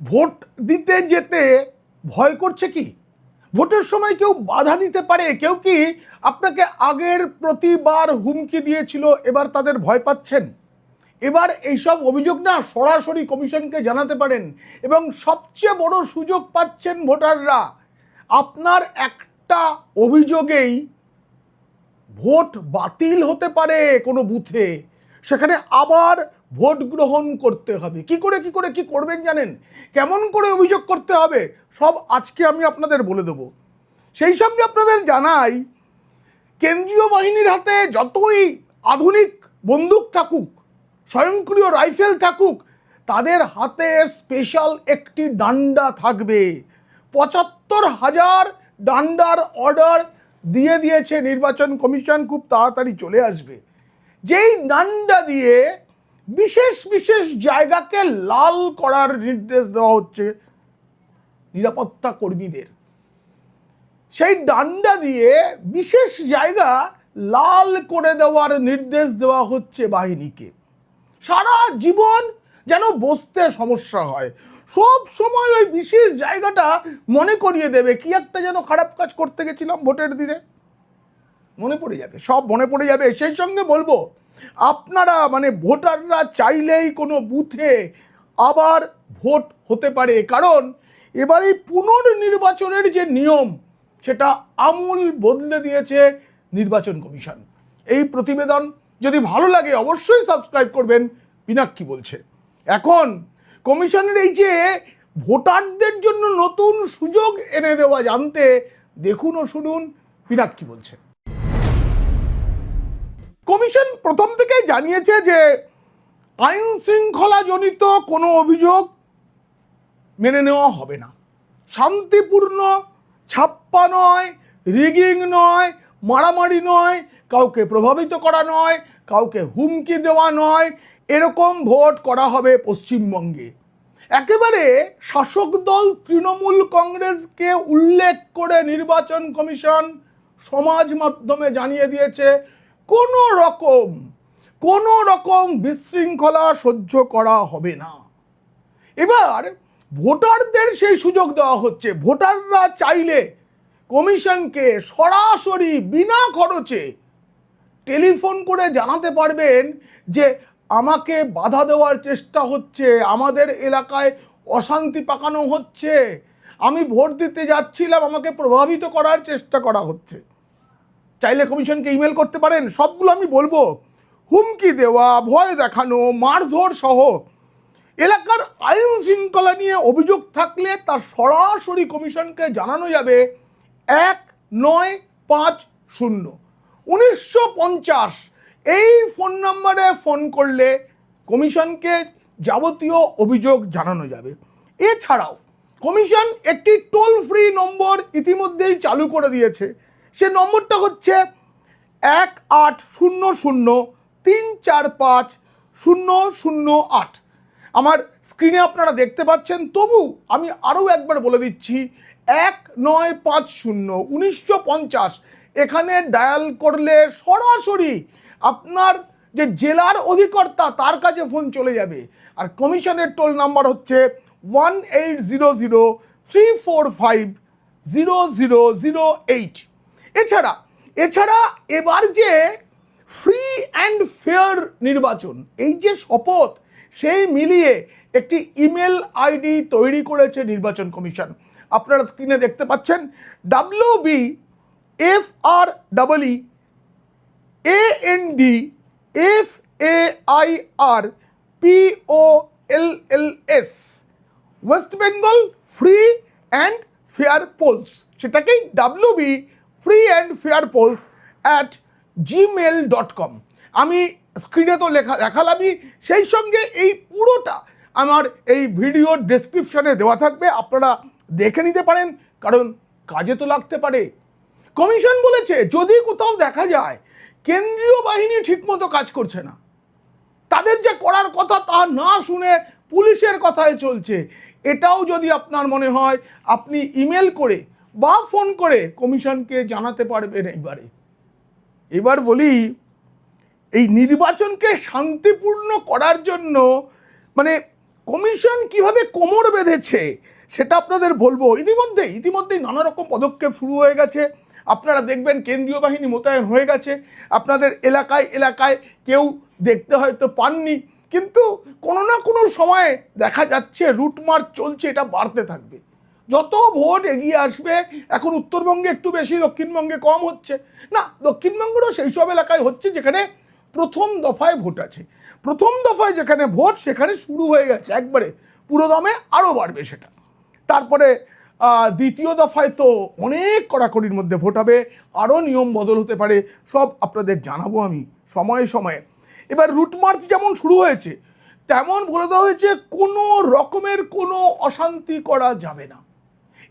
Vote দিতে যেতে ভয় করছে কি? ভোটের সময় কেউ বাধা দিতে পারে, কেউ কি আপনাকে আগের প্রতিবার হুমকি দিয়েছিল, এবার তাদের ভয় পাচ্ছেন? এবার এইসব অভিযোগ না সরাসরি কমিশনকে জানাতে পারেন এবং সবচেয়ে বড় সুযোগ পাচ্ছেন ভোটাররা। আপনার একটা অভিযোগেই ভোট বাতিল হতে পারে কোনো বুথে, সেখানে আবার ভোট গ্রহণ করতে হবে। কি করবেন জানেন? কেমন করে অভিযোগ করতে হবে সব আজকে আমি আপনাদের বলে দেব। সেই সঙ্গে আপনাদের জানাই, কেন্দ্রীয় বাহিনীর হাতে যতই আধুনিক বন্দুক থাকুক, স্বয়ংক্রিয় রাইফেল থাকুক, তাদের হাতে স্পেশাল একটি ডান্ডা থাকবে। ৭৫,০০০ ডান্ডার অর্ডার দিয়ে দিয়েছে নির্বাচন কমিশন, খুব তাড়াতাড়ি চলে আসবে। যেই ডান্ডা দিয়ে বিশেষ বিশেষ জায়গাকে লাল করার নির্দেশ দেওয়া হচ্ছে নিরাপত্তা কর্মীদের। সেই ডান্ডা দিয়ে বিশেষ জায়গা লাল করে দেওয়ার নির্দেশ দেওয়া হচ্ছে বাহিনীকে। সারা জীবন যেন বসতে সমস্যা হয়, সব সময় ওই বিশেষ জায়গাটা মনে করিয়ে দেবে কি একটা যেন খারাপ কাজ করতে গেছিলাম ভোটের দিনে, মনে পড়ে যাবে, সব মনে পড়ে যাবে। সেই সঙ্গে বলবো, আপনারা ভোটাররা চাইলেই কোনো বুথে আবার ভোট হতে পারে, কারণ এবার এই পুনর্নির্বাচনের যে নিয়ম সেটা আমূল বদলে দিয়েছে নির্বাচন কমিশন। এই প্রতিবেদন যদি ভালো লাগে অবশ্যই সাবস্ক্রাইব করবেন। পিনাক্কি বলছে, এখন কমিশনের এই যে ভোটারদের জন্য নতুন সুযোগ এনে দেওয়া জানতে দেখুন ও শুনুন পিনাক্কি বলছে। কমিশন প্রথম থেকেই জানিয়েছে যে আইন শৃঙ্খলা জনিত কোনো অভিযোগ মেনে নেওয়া হবে না। শান্তিপূর্ণ ছাপ্পা নয়, রিগিং নয়, মারামারি নয়, কাউকে প্রভাবিত করা নয়, কাউকে হুমকি দেওয়া নয়, এরকম ভোট করা হবে পশ্চিমবঙ্গে। একেবারে শাসক দল তৃণমূল কংগ্রেসকে উল্লেখ করে নির্বাচন কমিশন সমাজ মাধ্যমে জানিয়ে দিয়েছে কোনো রকম বিশৃঙ্খলা সহ্য করা হবে না। এবার ভোটারদের সেই সুযোগ দেওয়া হচ্ছে। ভোটাররা চাইলে কমিশনকে সরাসরি বিনা খরচে টেলিফোন করে জানাতে পারবেন যে আমাকে বাধা দেওয়ার চেষ্টা হচ্ছে, আমাদের এলাকায় অশান্তি পাকানো হচ্ছে, আমি ভোট দিতে যাচ্ছিলাম, আমাকে প্রভাবিত করার চেষ্টা করা হচ্ছে। চাইলে কমিশনকে ইমেল করতে পারেন। সবগুলো আমি বলবো। হুমকি দেওয়া, ভয় দেখানো, মারধর সহ এলাকার আইন শৃঙ্খলা নিয়ে অভিযোগ থাকলে তা সরাসরি কমিশনকে জানানো যাবে 1950 এই ফোন নম্বরে ফোন করলে কমিশনকে যাবতীয় অভিযোগ জানানো যাবে। এছাড়াও কমিশন একটি টোল ফ্রি নম্বর ইতিমধ্যেই চালু করে দিয়েছে। সে নম্বরটা হচ্ছে 1800-345-008। আমার স্ক্রিনে আপনারা দেখতে পাচ্ছেন, তবু আমি আরও একবার বলে দিচ্ছি, 1950 এখানে ডায়াল করলে সরাসরি আপনার যে জেলার অধিকর্তা তার কাছে ফোন চলে যাবে। আর কমিশনের টোল নাম্বার হচ্ছে 1800-345-0008। এছাড়া এবার যে ফ্রি অ্যান্ড ফেয়ার নির্বাচন, এই যে শপথ, সেই মিলিয়ে একটি ইমেল আইডি তৈরি করেছে নির্বাচন কমিশন। আপনারা স্ক্রিনে দেখতে পাচ্ছেন WBFREANDFAIRPOLLS, West Bengal free and fair polls, সেটাকেই WBFreeandFairPolls@gmail.com। আমি স্ক্রিনে তো দেখালামই, সেই সঙ্গে এই পুরোটা আমার এই ভিডিওর ডেসক্রিপশনে দেওয়া থাকবে, আপনারা দেখে নিতে পারেন, কারণ কাজে তো লাগতে পারে। কমিশন বলেছে যদি কোথাও দেখা যায় কেন্দ্রীয় বাহিনী ঠিকমতো কাজ করছে না, তাদের যে করার কথা তা না শুনে পুলিশের কথায় চলছে, এটাও যদি আপনার মনে হয় আপনি ইমেল করে বা ফোন করে কমিশনকে জানাতে পারবেন। এবার বলি, এই নির্বাচনকে শান্তিপূর্ণ করার জন্য কমিশন কিভাবে কোমর বেঁধেছে সেটা আপনাদের বলবো। ইতিমধ্যেই নানা রকম পদক্ষেপ শুরু হয়ে গেছে। আপনারা দেখবেন কেন্দ্রীয় বাহিনী মোতায়েন হয়ে গেছে। আপনাদের এলাকায় কেউ দেখতে হয়তো পাননি, কিন্তু কোনো না কোনো সময়ে দেখা যাচ্ছে রুটমার্চ চলছে, এটা বাড়তে থাকবে। যত ভোট এগিয়ে আসবে, এখন উত্তরবঙ্গে একটু বেশি, দক্ষিণবঙ্গে কম হচ্ছে না, দক্ষিণবঙ্গেরও সেই সব এলাকায় হচ্ছে যেখানে প্রথম দফায় ভোট আছে। প্রথম দফায় যেখানে ভোট সেখানে শুরু হয়ে গেছে একবারে পুরোদমে, আরও বাড়বে সেটা। তারপরে দ্বিতীয় দফায় তো অনেক কড়াকড়ির মধ্যে ভোট হবে, আরও নিয়ম বদল হতে পারে, সব আপনাদের জানাবো আমি সময়ে সময়ে। এবার রুট মার্চ যেমন শুরু হয়েছে তেমন বলে দেওয়া হয়েছে কোনো রকমের কোনো অশান্তি করা যাবে না।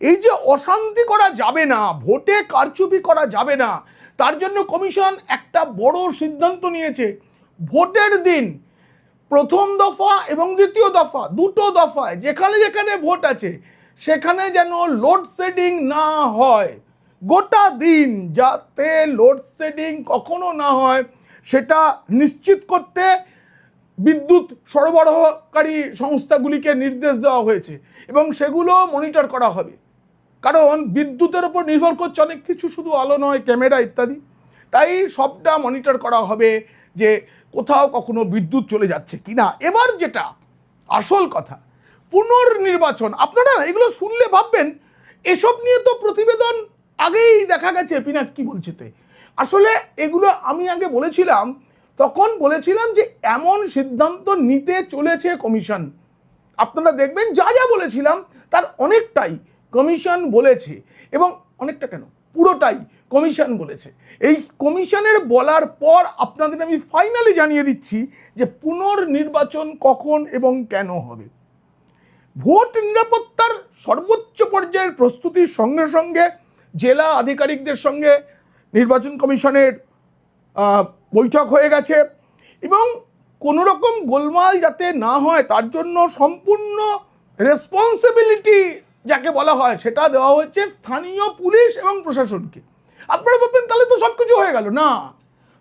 এই যে অশান্তি করা যাবে না, ভোটে কারচুপি করা যাবে না, তার জন্য কমিশন একটা বড় সিদ্ধান্ত নিয়েছে। ভোটের দিন প্রথম দফা এবং দ্বিতীয় দফা, দুটো দফায় যেখানে যেখানে ভোট আছে সেখানে যেন লোডশেডিং না হয়, গোটা দিন যাতে লোডশেডিং কখনো না হয় সেটা নিশ্চিত করতে বিদ্যুৎ সরবরাহকারী সংস্থাগুলিকে নির্দেশ দেওয়া হয়েছে এবং সেগুলো মনিটর করা হবে। কারণ বিদ্যুতের উপর নির্ভর করছে অনেক কিছু, শুধু আলো নয়, ক্যামেরা ইত্যাদি। তাই সবটা মনিটর করা হবে যে কোথাও কখনো বিদ্যুৎ চলে যাচ্ছে কিনা। এবার যেটা আসল কথা, পুনর্নির্বাচন। আপনারা এগুলো শুনলে ভাববেন এসব নিয়ে তো প্রতিবেদন আগেই দেখা গেছে, পিনাকি বলছেতে। আসলে এগুলো আমি আগে বলেছিলাম, তখন বলেছিলাম যে এমন সিদ্ধান্ত নিতে চলেছে কমিশন। আপনারা দেখবেন যা যা বলেছিলাম তার অনেকটাই কমিশন বলেছে, এবং অনেকটা কেন, পুরোটাই কমিশন বলেছে। এই কমিশনের বলার পর আপনাদের আমি ফাইনালি জানিয়ে দিচ্ছি যে পুনর্নির্বাচন কখন এবং কেন হবে। ভোট নিরাপত্তার সর্বোচ্চ পর্যায়ের প্রস্তুতির সঙ্গে সঙ্গে জেলা আধিকারিকদের সঙ্গে নির্বাচন কমিশনের বৈঠক হয়ে গেছে, এবং কোনো রকম গোলমাল যাতে না হয় তার জন্য সম্পূর্ণ রেসপন্সিবিলিটি যাকে বলা হয় সেটা দেওয়া হচ্ছে স্থানীয় পুলিশ এবং প্রশাসনকে। আপনারা ভাববেন তাহলে তো সব কিছু হয়ে গেল, না।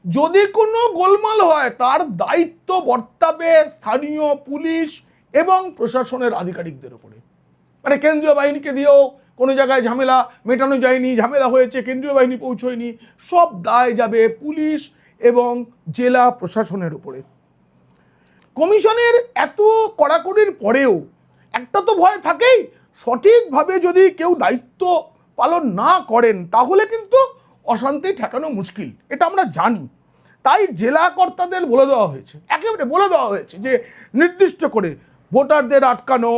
যদি কোনো গোলমাল হয় তার দায়িত্ব বর্তাবে স্থানীয় পুলিশ এবং প্রশাসনের আধিকারিকদের উপরে। মানে কেন্দ্রীয় বাহিনীকে দিয়েও কোনো জায়গায় ঝামেলা মেটানো যায়নি, ঝামেলা হয়েছে, কেন্দ্রীয় বাহিনী পৌঁছয়নি, সব দায় যাবে পুলিশ এবং জেলা প্রশাসনের উপরে। কমিশনের এত কড়াকড়ির পরেও একটা তো ভয় থাকেই, সঠিকভাবে যদি কেউ দায়িত্ব পালন না করেন তাহলে কিন্তু অশান্তি ঠেকানো মুশকিল, এটা আমরা জানি। তাই জেলা কর্তাদের বলে দেওয়া হয়েছে, একেবারে বলে দেওয়া হয়েছে যে নির্দিষ্ট করে ভোটারদের আটকানো,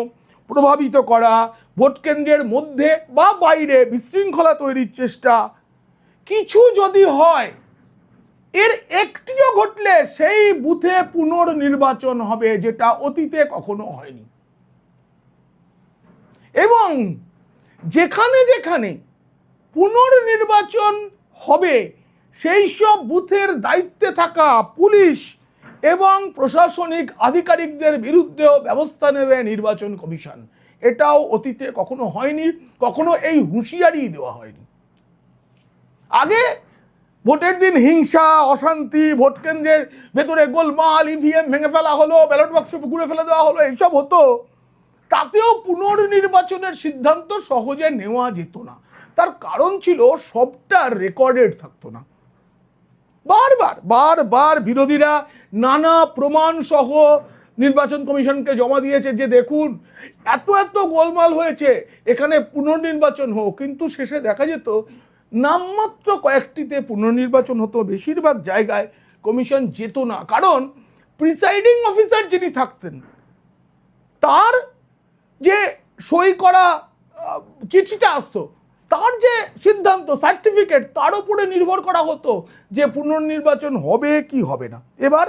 প্রভাবিত করা, ভোট কেন্দ্রের মধ্যে বা বাইরে বিশৃঙ্খলা তৈরির চেষ্টা, কিছু যদি হয়, এর একটিও ঘটলে সেই বুথে পুনর্নির্বাচন হবে, যেটা অতীতে কখনো হয়নি। এবং যেখানে যেখানে পুনর্নির্বাচন হবে সেই সব বুথের দায়িত্বে থাকা পুলিশ এবং প্রশাসনিক আধিকারিকদের বিরুদ্ধেও ব্যবস্থা নেবে নির্বাচন কমিশন। এটাও অতীতে কখনো হয়নি, কখনো এই হুঁশিয়ারি দেওয়া হয়নি। আগে ভোটের দিন হিংসা, অশান্তি, ভোট কেন্দ্রের ভেতরে গোলমাল, ইভিএম ভেঙে ফেলা হলো, ব্যালট বাক্স পুকুরে ফেলে দেওয়া হলো, এইসব হতো। তাতেও পুনর্নির্বাচনের সিদ্ধান্ত সহজে নেওয়া যেত না। তার কারণ ছিল সবটা রেকর্ডেড থাকতো না। বারবার বিরোধীরা নানা প্রমাণ সহ নির্বাচন কমিশনকে জমা দিয়েছে যে দেখুন এত গোলমাল হয়েছে, এখানে পুনর্নির্বাচন হোক। কিন্তু শেষে দেখা যেত নামমাত্র কয়েকটিতে পুনর্নির্বাচন হতো, বেশিরভাগ জায়গায় কমিশন যেত না। কারণ প্রিসাইডিং অফিসার যিনি থাকতেন তার যে সই করা চিঠিটা আসতো, তার যে সিদ্ধান্ত সার্টিফিকেট, তার উপরে নির্ভর করা হতো যে পুনর্নির্বাচন হবে কি হবে না। এবার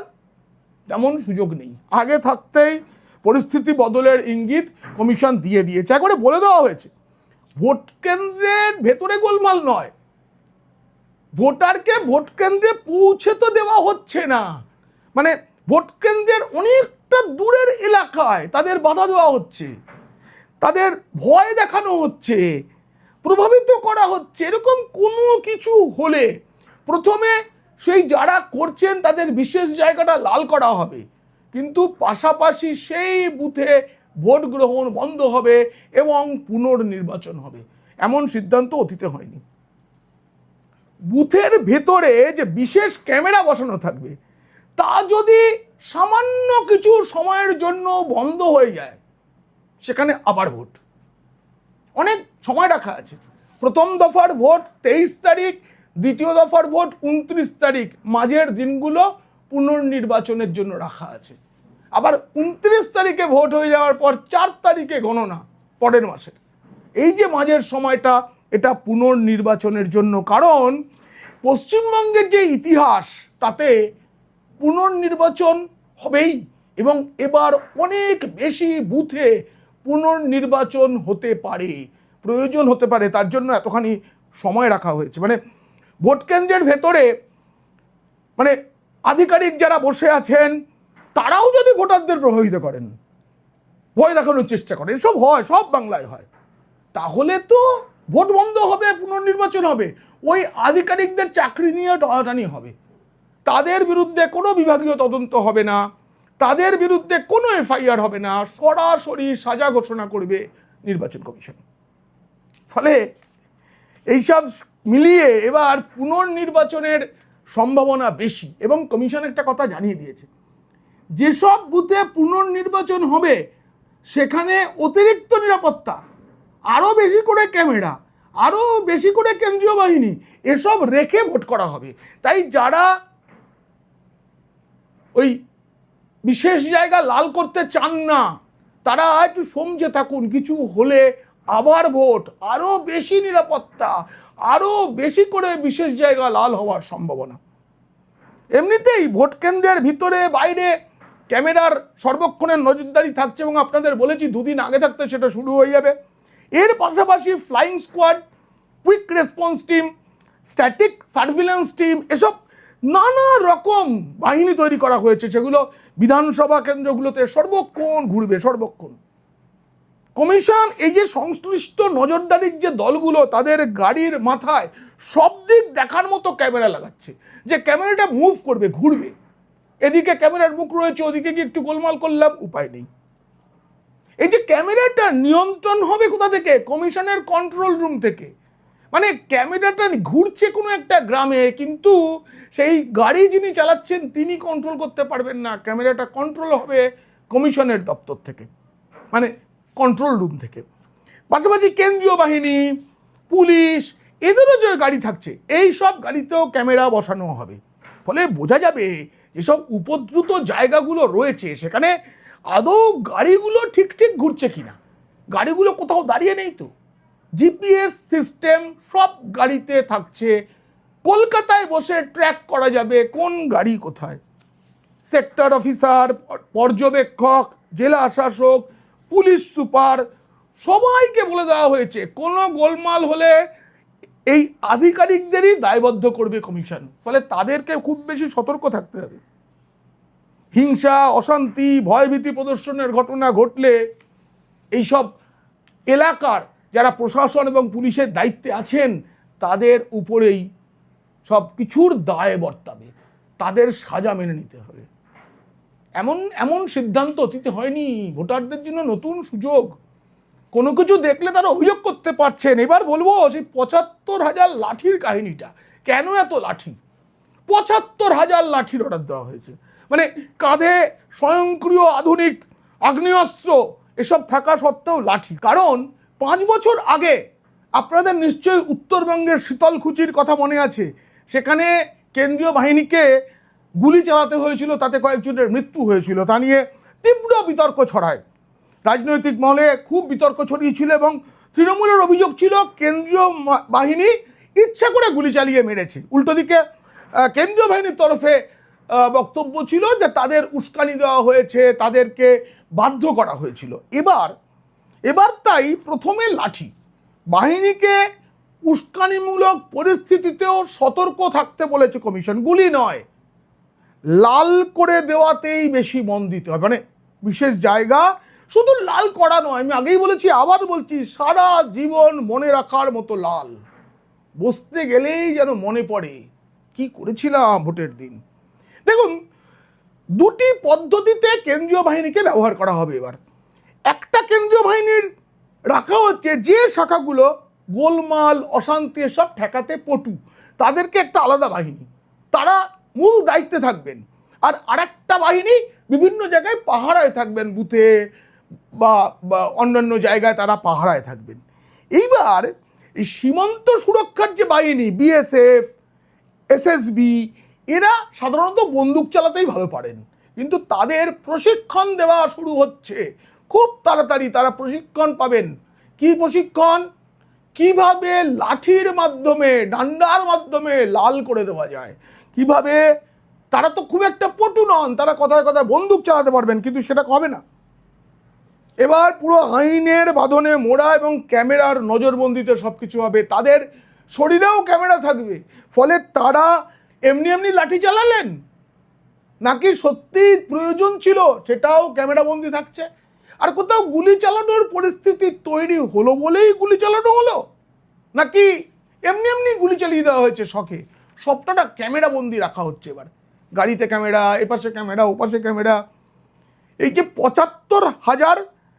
তেমন সুযোগ নেই, আগে থাকতেই পরিস্থিতি বদলের ইঙ্গিত কমিশন দিয়ে দিয়েছে, একবারে বলে দেওয়া হয়েছে ভোট কেন্দ্রের ভেতরে গোলমাল নয়, ভোটারকে ভোট কেন্দ্রে পৌঁছে তো দেওয়া হচ্ছে না, মানে ভোট কেন্দ্রের অনেকটা দূরের এলাকায় তাদের বাধা দেওয়া হচ্ছে, তাদের ভয় দেখানো হচ্ছে, প্রভাবিত করা হচ্ছে। এরকম কোনো কিছু হলে প্রথমে সেই যারা করছেন তাদের বিশেষ জায়গাটা লাল করা হবে, কিন্তু পাশাপাশি সেই বুথে ভোট গ্রহণ বন্ধ হবে এবং পুনর্নির্বাচন হবে। এমন সিদ্ধান্ত অতীতে হয়নি। বুথের ভেতরে যে বিশেষ ক্যামেরা বসানো থাকবে তা যদি সামান্য কিছু সময়ের জন্য বন্ধ হয়ে যায়, সেখানে আবার ভোট। অনেক সময় রাখা আছে। প্রথম দফার ভোট 23 তারিখ, দ্বিতীয় দফার ভোট 29 তারিখ, মাঝের দিনগুলো পুনর্নির্বাচনের জন্য রাখা আছে। আবার 29 তারিখে ভোট হয়ে যাওয়ার পর 4 তারিখে গণনা পরের মাসের। এই যে মাঝের সময়টা, এটা পুনর্নির্বাচনের জন্য। কারণ পশ্চিমবঙ্গের যে ইতিহাস, তাতে পুনর্নির্বাচন হবেই এবং এবার অনেক বেশি বুথে পুনর্নির্বাচন হতে পারে, প্রয়োজন হতে পারে। তার জন্য এতখানি সময় রাখা হয়েছে। মানে ভোট কেন্দ্রের ভেতরে মানে আধিকারিক যারা বসে আছেন তারাও যদি ভোটারদের প্রভাবিত করেন, ভয় দেখানোর চেষ্টা করেন, এসব হয়, সব বাংলায় হয়, তাহলে তো ভোট বন্ধ হবে, পুনর্নির্বাচন হবে। ওই আধিকারিকদের চাকরি নিয়ে টানাটানি হবে, তাদের বিরুদ্ধে কোনো বিভাগীয় তদন্ত হবে না, তাদের বিরুদ্ধে কোনো এফআইআর হবে না, সরাসরি সাজা ঘোষণা করবে নির্বাচন কমিশন। ফলে এইসব মিলিয়ে এবার পুনর্নির্বাচনের সম্ভাবনা বেশি। এবং কমিশন একটা কথা জানিয়ে দিয়েছে, যেসব বুথে পুনর্নির্বাচন হবে সেখানে অতিরিক্ত নিরাপত্তা, আরও বেশি করে ক্যামেরা, আরও বেশি করে কেন্দ্রীয় বাহিনী, এসব রেখে ভোট করা হবে। তাই যারা ওই বিশেষ জায়গা লাল করতে চান না, তারা একটু সমঝে থাকুন, কিছু হলে আবার ভোট, আরও বেশি নিরাপত্তা, আরও বেশি করে বিশেষ জায়গা লাল হওয়ার সম্ভাবনা। এমনিতেই ভোট কেন্দ্রের ভিতরে বাইরে ক্যামেরার সর্বক্ষণের নজরদারি থাকছে এবং আপনাদের বলেছি 2 দিন আগে থাকতে সেটা শুরু হয়ে যাবে। এর পাশাপাশি flying squad, quick response team, static surveillance team, এসব নানা রকম বাহিনী তৈরি করা হয়েছে, সেগুলো বিধানসভা কেন্দ্রগুলোতে সর্বক্ষণ ঘুরবে, সর্বক্ষণ। কমিশন এই যে সংশ্লিষ্ট নজরদারির যে দলগুলো, তাদের গাড়ির মাথায় সব দিক দেখার মতো ক্যামেরা লাগাচ্ছে, যে ক্যামেরাটা মুভ করবে, ঘুরবে। এদিকে ক্যামেরার মুখ রয়েছে, ওদিকে গিয়ে একটু গোলমাল করলাম, উপায় নেই। এই যে ক্যামেরাটা নিয়ন্ত্রণ হবে কোথা থেকে? কমিশনের কন্ট্রোল রুম থেকে। মানে ক্যামেরাটা ঘুরছে কোনো একটা গ্রামে, কিন্তু সেই গাড়ি যিনি চালাচ্ছেন তিনি কন্ট্রোল করতে পারবেন না। ক্যামেরাটা কন্ট্রোল হবে কমিশনের দপ্তর থেকে, মানে কন্ট্রোল রুম থেকে। পাশাপাশি কেন্দ্রীয় বাহিনী, পুলিশ, এদেরও যে গাড়ি থাকছে, এই সব গাড়িতেও ক্যামেরা বসানো হবে। ফলে বোঝা যাবে যেসব উপদ্রুত জায়গাগুলো রয়েছে সেখানে আদৌ গাড়িগুলো ঠিক ঠিক ঘুরছে কিনা, গাড়িগুলো কোথাও দাঁড়িয়ে নেই তো। জিপিএস সিস্টেম সব গাড়িতে থাকছে, কলকাতায় বসে ট্র্যাক করা যাবে কোন গাড়ি কোথায়। সেক্টর অফিসার, পর্যবেক্ষক, জেলা শাসক, পুলিশ সুপার, সবাইকে বলে দেওয়া হয়েছে কোনো গোলমাল হলে এই আধিকারিকদেরই দায়বদ্ধ করবে কমিশন। ফলে তাদেরকে খুব বেশি সতর্ক থাকতে হবে। হিংসা, অশান্তি, ভয়ভীতি প্রদর্শনের ঘটনা ঘটলে এইসব এলাকার যারা প্রশাসন এবং পুলিশের দায়িত্বে আছেন তাদের উপরেই সব কিছুর দায় বর্তাবে, তাদের সাজা মেনে নিতে হবে। এমন সিদ্ধান্ত অতীতে হয়নি। ভোটারদের জন্য নতুন সুযোগ। কোনো কিছু দেখলে তারা অভিযোগ করতে পারছেন। এবার বলবো সেই ৭৫,০০০ লাঠির কাহিনীটা। কেন এত লাঠি? ৭৫,০০০ লাঠির অর্ডার দেওয়া হয়েছে। মানে কাঁধে স্বয়ংক্রিয় আধুনিক আগ্নেয়াস্ত্র এসব থাকা সত্ত্বেও লাঠি। কারণ 5 বছর আগে আপনাদের নিশ্চয়ই উত্তরবঙ্গের শীতলকুচির কথা মনে আছে। সেখানে কেন্দ্রীয় বাহিনীকে গুলি চালাতে হয়েছিল, তাতে কয়েকজনের মৃত্যু হয়েছিল। তা নিয়ে তীব্র বিতর্ক ছড়ায়, রাজনৈতিক মহলে খুব বিতর্ক ছড়িয়েছিল এবং তৃণমূলের অভিযোগ ছিল কেন্দ্রীয় বাহিনী ইচ্ছা করে গুলি চালিয়ে মেরেছে। উল্টো দিকে কেন্দ্রীয় বাহিনীর তরফে বক্তব্য ছিল যে তাদের উস্কানি দেওয়া হয়েছে, তাদেরকে বাধ্য করা হয়েছিল। এবার তাই প্রথমে লাঠি। বাহিনীকে উস্কানিমূলক পরিস্থিতিতেও সতর্ক থাকতে বলেছে কমিশন, গুলি নয়, লাল করে দেওয়াতেই বেশি মন দিতে হবে। মানে বিশেষ জায়গা শুধু লাল করা নয়, আমি আগেই বলেছি, আবার বলছি, সারা জীবন মনে রাখার মতো লাল। বসতে গেলেই যেন মনে পড়ে কি করেছিলাম ভোটের দিন। দেখুন, 2টি পদ্ধতিতে কেন্দ্রীয় বাহিনীকে ব্যবহার করা হবে। এবার একটা বাহিনীর রাখা হচ্ছে যে শাখাগুলো গোলমাল অশান্তি সব ঠেকাতে পটু, তাদেরকে একটা আলাদা বাহিনী, তারা মূল দায়িত্বে থাকবেন। আর আরেকটা বাহিনী বিভিন্ন জায়গায় পাহারায় থাকবেন, বুথে বা অন্যান্য জায়গায় তারা পাহারায় থাকবেন। এইবার এই সীমান্ত সুরক্ষার যে বাহিনী বিএসএফ, এসএসবি, এরা সাধারণত বন্দুক চালাতেই ভালো পারেন, কিন্তু তাদের প্রশিক্ষণ দেওয়া শুরু হচ্ছে খুব তাড়াতাড়ি। তারা প্রশিক্ষণ পাবেন। কি প্রশিক্ষণ? কিভাবে লাঠির মাধ্যমে, ডান্ডার মাধ্যমে লাল করে দেওয়া যায়, কিভাবে। তারা তো খুব একটা পটু নন, তারা কথায় কথায় বন্দুক চালাতে পারবেন, কিন্তু সেটা হবে না। এবার পুরো আইনের বাঁধনে মোড়া এবং ক্যামেরার নজরবন্দিতে সব কিছু হবে। তাদের শরীরেও ক্যামেরা থাকবে, ফলে তারা এমনি এমনি লাঠি চালালেন নাকি সত্যি প্রয়োজন ছিল সেটাও ক্যামেরাবন্দি থাকছে। আর কোথাও গুলি চালানোর পরিস্থিতি তৈরি হলো বলেই গুলি চালানো হলো, নাকি এমনি এমনি গুলি চালিয়ে দেওয়া হয়েছে শখে, সবটা ক্যামেরাবন্দি রাখা হচ্ছে। এবার গাড়িতে ক্যামেরা, এপাশে ক্যামেরা, ওপাশে ক্যামেরা। এই যে ৭৫,০০০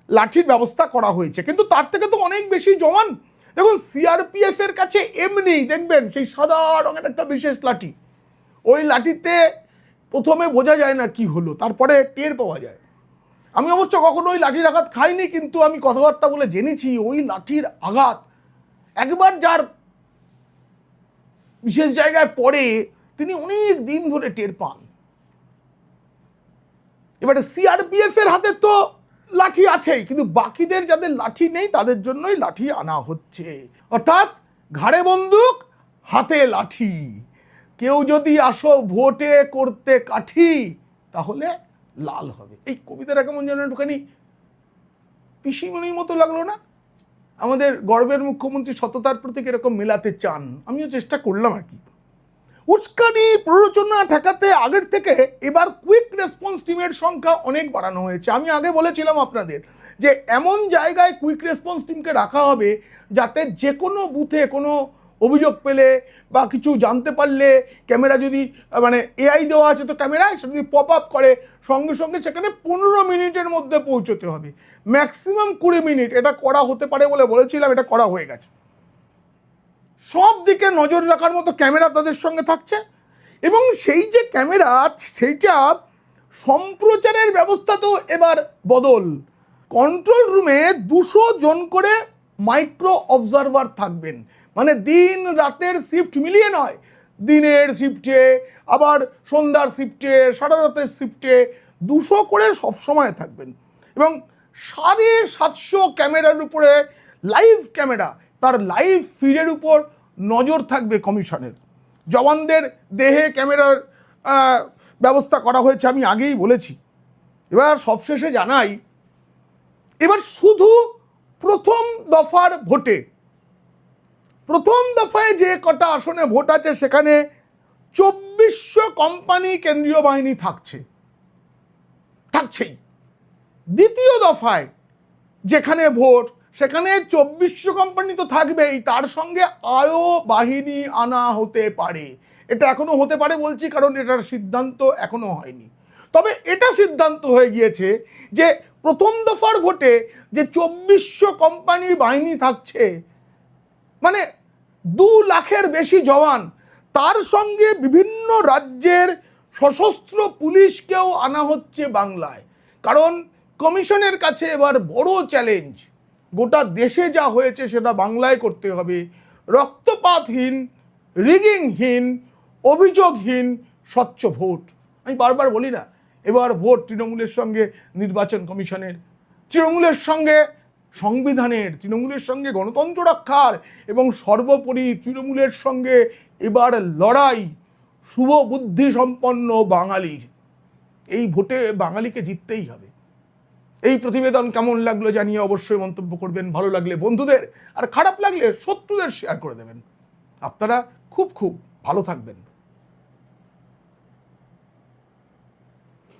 লাঠির ব্যবস্থা করা হয়েছে, কিন্তু তার থেকে তো অনেক বেশি জওয়ান। দেখুন সিআরপিএফ এর কাছে এমনি দেখবেন সেই সাদা রঙের একটা বিশেষ লাঠি, ওই লাঠিতে প্রথমে বোঝা যায় না কি হলো, তারপরে টের পাওয়া যায়। আমি অবশ্য কখনো ওই লাঠির আঘাত খাইনি, কিন্তু আমি কথাবার্তা বলে জেনেছি ওই লাঠির আঘাত একবার যার বিশেষ জায়গায় পড়ে তিনি অনেক দিন ধরে টের পান। এবারে সিআরপিএফ এর হাতে তো লাঠি আছেই, কিন্তু বাকিদের যাদের লাঠি নেই তাদের জন্যই লাঠি আনা হচ্ছে। অর্থাৎ ঘাড়ে বন্দুক, হাতে লাঠি। কেউ যদি আসো ভোটে করতে কাঠি, তাহলে লাল হবে। এই কবিতাটা কেমন যেন একটুখানি পিসিমণির মতো লাগলো না? আমাদের গর্বের মুখ্যমন্ত্রী সততার প্রতি এরকম মেলাতে চান, আমিও চেষ্টা করলাম আর কি। উস্কানি প্ররোচনা ঠেকাতে আগের থেকে এবার কুইক রেসপন্স টিমের সংখ্যা অনেক বাড়ানো হয়েছে। আমি আগে বলেছিলাম আপনাদের যে এমন জায়গায় কুইক রেসপন্স টিমকে রাখা হবে যাতে যে কোনো বুথে কোনো অভিযোগ পেলে বা কিছু জানতে পারলে, ক্যামেরা যদি মানে এআই দেওয়া আছে তো ক্যামেরায় সেটা যদি পপ আপ করে, সঙ্গে সঙ্গে সেখানে ১৫ মিনিটের মধ্যে পৌঁছতে হবে, ম্যাক্সিমাম ২০ মিনিট। এটা করা হতে পারে বলে বলেছিলাম, এটা করা হয়ে গেছে। সব দিকে নজর রাখার মতো ক্যামেরা তাদের সঙ্গে থাকছে, এবং সেই যে ক্যামেরা সেইটা সম্প্রচারের ব্যবস্থা তো এবার বদল। কন্ট্রোল রুমে ২০০ জন করে মাইক্রো অবজারভার থাকবেন, মানে দিন রাতের শিফট মিলিয়ে নয়, দিনের শিফটে আবার সন্ধ্যার শিফটে সারা রাতের শিফটে ২০০ করে সবসময় থাকবেন। এবং ৭৫০ ক্যামেরার উপরে লাইভ ক্যামেরা, তার লাইভ ফিডের উপর নজর থাকবে কমিশনের। জওয়ানদের দেহে ক্যামেরার ব্যবস্থা করা হয়েছে, আমি আগেই বলেছি। এবার সবশেষে জানাই, এবার শুধু প্রথম দফার ভোটে, প্রথম দফায় যে কটা আসনে ভোট আছে সেখানে ২৪০০ কোম্পানি কেন্দ্রীয় বাহিনী থাকছেই। দ্বিতীয় দফায় যেখানে ভোট সেখানে ২৪০০ কোম্পানি তো থাকবেই, তার সঙ্গে আরও বাহিনী আনা হতে পারে। এটা এখনো হতে পারে বলছি কারণ এটার সিদ্ধান্ত এখনো হয়নি। তবে এটা সিদ্ধান্ত হয়ে গিয়েছে যে প্রথম দফার ভোটে যে ২৪০০ কোম্পানির বাহিনী থাকছে, মানে ২ লাখের বেশি জওয়ান, তার সঙ্গে বিভিন্ন রাজ্যের সশস্ত্র পুলিশকেও আনা হচ্ছে বাংলায়। কারণ কমিশনের কাছে এবার বড় চ্যালেঞ্জ, গোটা দেশে যা হয়েছে সেটা বাংলায় করতে হবে। রক্তপাতহীন, রিগিংহীন, অভিযোগহীন স্বচ্ছ ভোট। আমি বারবার বলি না, এবার ভোট তৃণমূলের সঙ্গে নির্বাচন কমিশনের, তৃণমূলের সঙ্গে সংবিধানের, তৃণমূলের সঙ্গে গণতন্ত্র রক্ষার, এবং সর্বোপরি তৃণমূলের সঙ্গে এবার লড়াই শুভ বুদ্ধি সম্পন্ন বাঙালির। এই ভোটে বাঙালিকে জিততেই হবে। এই প্রতিবেদন কেমন লাগলো জানিয়ে অবশ্যই মন্তব্য করবেন। ভালো লাগলে বন্ধুদের, আর খারাপ লাগলে শত্রুদের শেয়ার করে দেবেন। আপনারা খুব খুব ভালো থাকবেন।